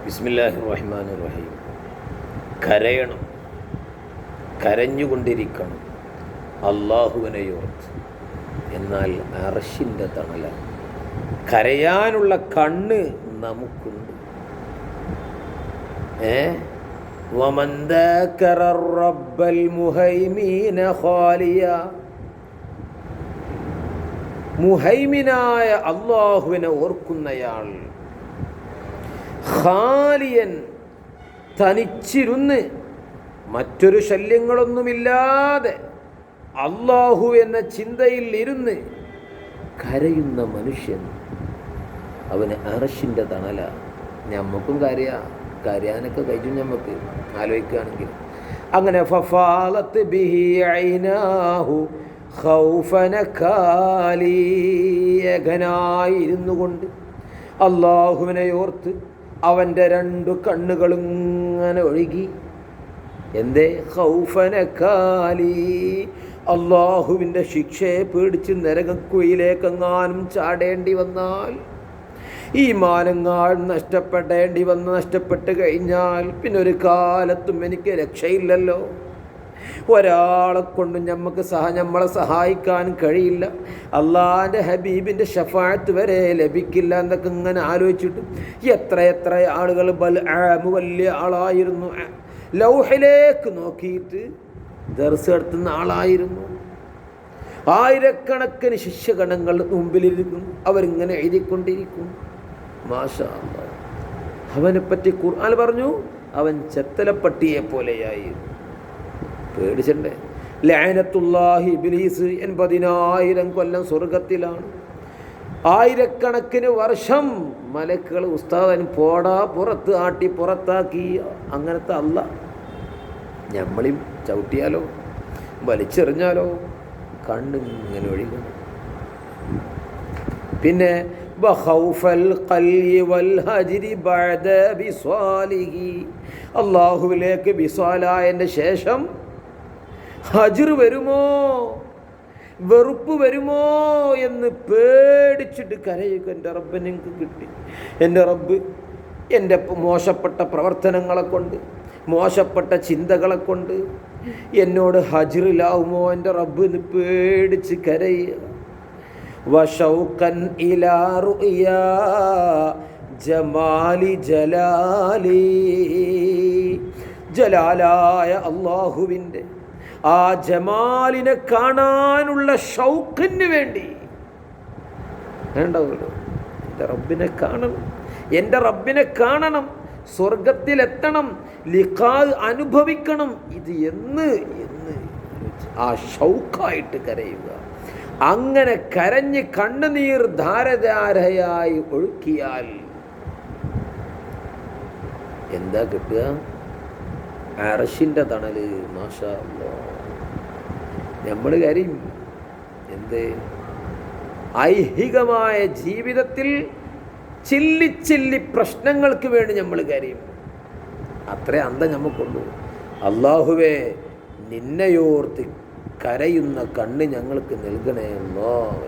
ബിസ്മില്ലാഹിർ റഹ്മാനിർ റഹീം. കരയണം, കരഞ്ഞുകൊണ്ടിരിക്കണം അള്ളാഹുവിനെയോർത്ത്. എന്നാൽ അർശിൻ്റെ തണലാണ്. കരയാനുള്ള കണ്ണ് നമുക്കുണ്ട്. വമൻ ദാക്കറ റബ്ബൽ മുഹൈമീന ഖാലിയ, മുഹൈമിനായ അള്ളാഹുവിനെ ഓർക്കുന്നയാൾ ഖാലിയൻ, തനിച്ചിരുന്ന് മറ്റൊരു ശല്യങ്ങളൊന്നുമില്ലാതെ അള്ളാഹു എന്ന ചിന്തയിൽ ഇരുന്ന് കരയുന്ന മനുഷ്യൻ, അവന് അർശിൻ്റെ തണല. ഞമ്മക്കും കരയാനൊക്കെ കഴിച്ചു ഞമ്മക്ക് ആലോചിക്കുകയാണെങ്കിൽ. അങ്ങനെ ഫഫാലത്ത് ബിഹി ഐനാഹു ഖൗഫന ഖാലി, ഏകനായിരുന്നു കൊണ്ട് അള്ളാഹുവിനെ ഓർത്ത് അവൻ്റെ രണ്ട് കണ്ണുകളും ഇങ്ങനെ ഒഴുകി. എന്തേ? ഖൗഫന ഖാലി, അള്ളാഹുവിൻ്റെ ശിക്ഷയെ പേടിച്ച് നരകക്കുഴിയിലേക്കെങ്ങാനും ചാടേണ്ടി വന്നാൽ, ഈമാനെങ്ങാൾ നഷ്ടപ്പെട്ട് കഴിഞ്ഞാൽ പിന്നെ ഒരു കാലത്തും എനിക്ക് രക്ഷയില്ലല്ലോ. ഒരാളെ കൊണ്ടും നമ്മളെ സഹായിക്കാൻ കഴിയില്ല. അള്ളാഹിൻ്റെ ഹബീബിൻ്റെ ശഫാഅത്ത് വരെ ലഭിക്കില്ല എന്നൊക്കെ ഇങ്ങനെ ആലോചിച്ചിട്ട് എത്ര ആളുകൾ വലിയ ആളായിരുന്നു, ലൗഹിലേക്ക് നോക്കിയിട്ട് ദർസ് നടത്തുന്ന ആളായിരുന്നു. ആയിരക്കണക്കിന് ശിഷ്യഗണങ്ങൾ മുമ്പിലിരിക്കും, അവരിങ്ങനെ എഴുതിക്കൊണ്ടിരിക്കും. മാഷാ അല്ലാഹ്. അവനെപ്പറ്റി ഖുർആൻ പറഞ്ഞു, അവൻ ചെത്തലപ്പട്ടിയെ പോലെയായി. പേടിച്ചണ്ടേ? ലഅനത്തുല്ലാഹി ഇബ്ലീസ് 80,000 കൊല്ലം സ്വർഗത്തിലാണ്. ആയിരക്കണക്കിന് വർഷം മലക്കുകൾ ഉസ്താദൻ പോടാ പുറത്ത് ആട്ടി പുറത്താക്കി. അങ്ങനത്തെ അല്ലാഹ് നമ്മളെയും ചവിട്ടിയാലോ വലിച്ചെറിഞ്ഞാലോ കണ്ണിങ്ങനെ ഒഴിക്കും. പിന്നെ അള്ളാഹുവിലേക്ക് വിസ്വാലായതിൻ്റെ ശേഷം ഹജ്ർ വരുമോ, വെറുപ്പ് വരുമോ എന്ന് പേടിച്ചിട്ട് കരയുക. എൻ്റെ റബ്ബിനെ എനിക്ക് കിട്ടി, എൻ്റെ റബ്ബ് എൻ്റെ മോശപ്പെട്ട പ്രവർത്തനങ്ങളെ കൊണ്ട്, മോശപ്പെട്ട ചിന്തകളെ കൊണ്ട് എന്നോട് ഹജ്റിലാവുമോ എൻ്റെ റബ്ബ് എന്ന് പേടിച്ച് കരയുക. വശൗകൻ ഇലാ റുയാ ജമാലി ജലാലി, ജലാലായ അള്ളാഹുവിൻ്റെ ആ ജമാലിനെ കാണാനുള്ള ഷൗക്കിന് വേണ്ടി വേണ്ടാവുമല്ലോ. എൻ്റെ റബ്ബിനെ കാണണം, സ്വർഗത്തിലെത്തണം, ലിഖാ അനുഭവിക്കണം. ഇത് എന്ന് ആ ഷൗക്കായിട്ട് കരയുക. അങ്ങനെ കരഞ്ഞ് കണ്ണുനീർ ധാരധാരയായി ഒഴുക്കിയാൽ എന്താ കിട്ടുക? അർശിൻ്റെ തണല്. മാഷാ അല്ലാഹ്. നമ്മൾ കരയും. എന്ത്? ഐഹികമായ ജീവിതത്തിൽ ചില്ലി പ്രശ്നങ്ങൾക്ക് വേണ്ടി നമ്മൾ കരയും. അത്രേ അന്തം നമുക്കുള്ളൂ. അള്ളാഹുവേ, നിന്നെയോർത്ത് കരയുന്ന കണ്ണ് ഞങ്ങൾക്ക് നൽകണേ അല്ലാഹ്.